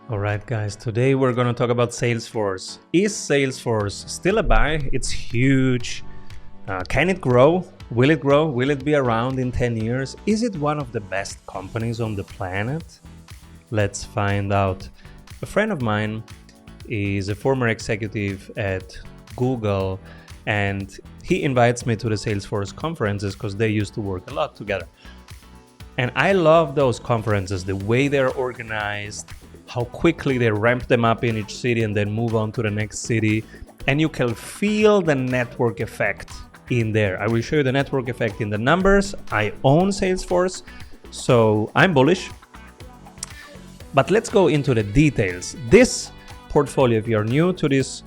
All right, guys, today we're going to talk about Salesforce. Is Salesforce still a buy? It's huge. Can it grow? Will it grow? Will it be around in 10 years? Is it one of the best companies on the planet? Let's find out. A friend of mine is a former executive at Google, and he invites me to the Salesforce conferences because they used to work a lot together. And I love those conferences, the way they're organized, how quickly they ramp them up in each city and then move on to the next city. And you can feel the network effect in there. I will show you the network effect in the numbers. I own Salesforce, so I'm bullish. But let's go into the details. This portfolio, if you're new to this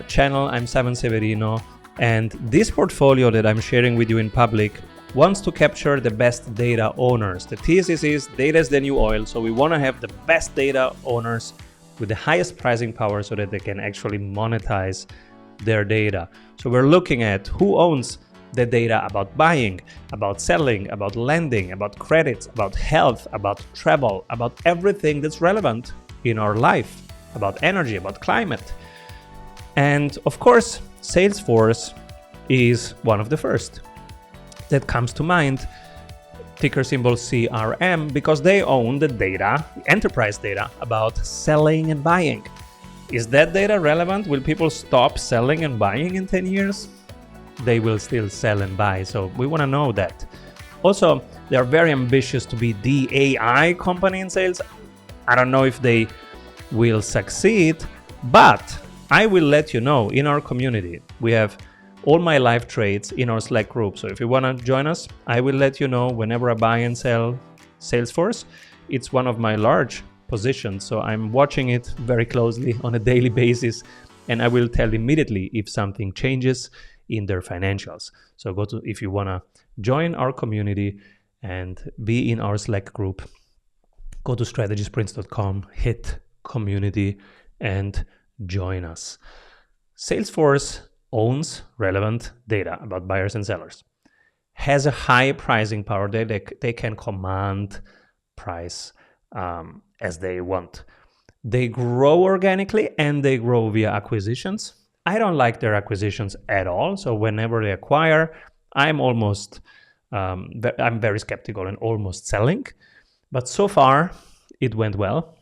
channel, I'm Severino, and this portfolio that I'm sharing with you in public wants to capture the best data owners. The thesis is data is the new oil, so we want to have the best data owners with the highest pricing power so that they can actually monetize their data. So we're looking at who owns the data about buying, about selling, about lending, about credits, about health, about travel, about everything that's relevant in our life, about energy, about climate. And of course, Salesforce is one of the first that comes to mind, ticker symbol CRM, because they own the data, enterprise data about selling and buying. Is that data relevant? Will people stop selling and buying in 10 years? They will still sell and buy, so we want to know that. Also, they are very ambitious to be the AI company in sales. I don't know if they will succeed, but I will let you know in our community. We have all my live trades in our Slack group. So if you want to join us, I will let you know whenever I buy and sell Salesforce. It's one of my large positions, so I'm watching it very closely on a daily basis, and I will tell immediately if something changes in their financials. So if you want to join our community and be in our Slack group, go to strategysprints.com, hit community, and join us. Salesforce owns relevant data about buyers and sellers, has a high pricing power. They can command price as they want. They grow organically and they grow via acquisitions. I don't like their acquisitions at all. So whenever they acquire, I'm very skeptical and almost selling. But so far, it went well.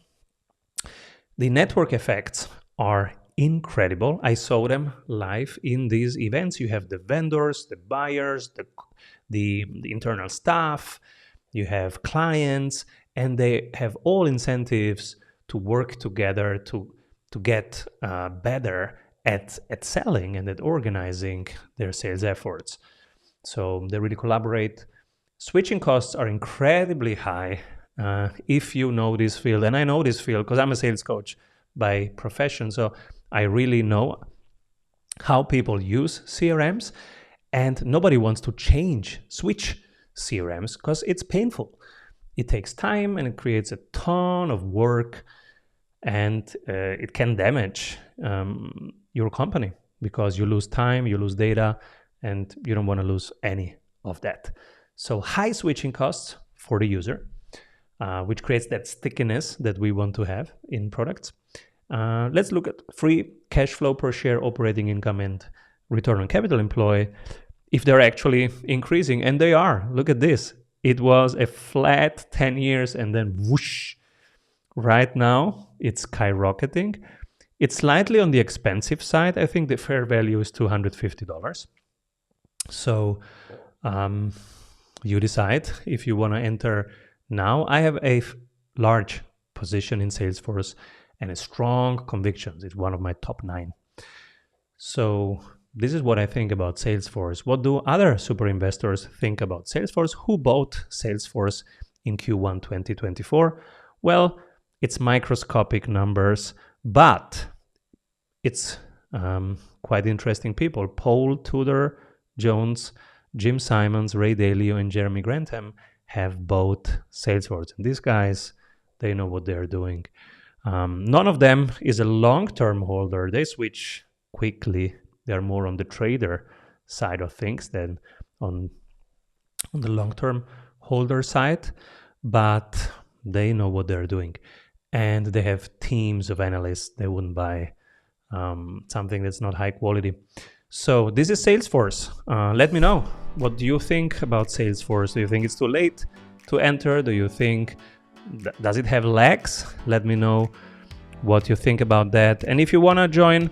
The network effects are incredible. I saw them live in these events. You have the vendors, the buyers, the internal staff, you have clients, and they have all incentives to work together to get better at selling and at organizing their sales efforts. So they really collaborate. Switching costs are incredibly high if you know this field, and I know this field because I'm a sales coach by profession, so I really know how people use CRMs, and nobody wants to switch CRMs because it's painful. It takes time and it creates a ton of work, and it can damage your company because you lose time, you lose data, and you don't want to lose any of that. So high switching costs for the user, which creates that stickiness that we want to have in products. Let's look at free cash flow per share, operating income, and return on capital employed, if they're actually increasing, and they are. Look at this. It was a flat 10 years and then whoosh. Right now, it's skyrocketing. It's slightly on the expensive side. I think the fair value is $250. So you decide if you want to enter now. I have a large position in Salesforce and a strong convictions. It's one of my top 9. So this is what I think about Salesforce. What do other super investors think about Salesforce? Who bought Salesforce in Q1 2024? Well, it's microscopic numbers, but it's quite interesting people. Paul Tudor Jones, Jim Simons, Ray Dalio, and Jeremy Grantham have bought Salesforce. And these guys, they know what they're doing. None of them is a long-term holder. They switch quickly. They're more on the trader side of things than on the long-term holder side, but they know what they're doing. and they have teams of analysts. They wouldn't buy something that's not high quality. So this is Salesforce. Let me know, what do you think about Salesforce? Do you think it's too late to enter? Do you think, does it have legs? Let me know what you think about that. And if you want to join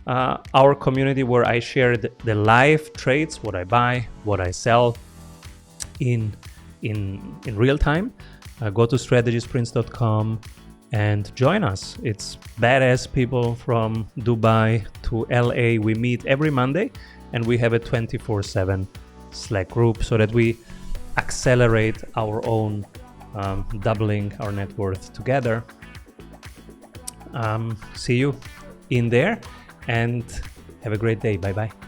our community where I share the live trades, what I buy, what I sell in real time, go to strategysprints.com and join us. It's badass people from Dubai to LA. We meet every Monday and we have a 24/7 Slack group so that we accelerate our own doubling our net worth together. See you in there and have a great day. Bye bye.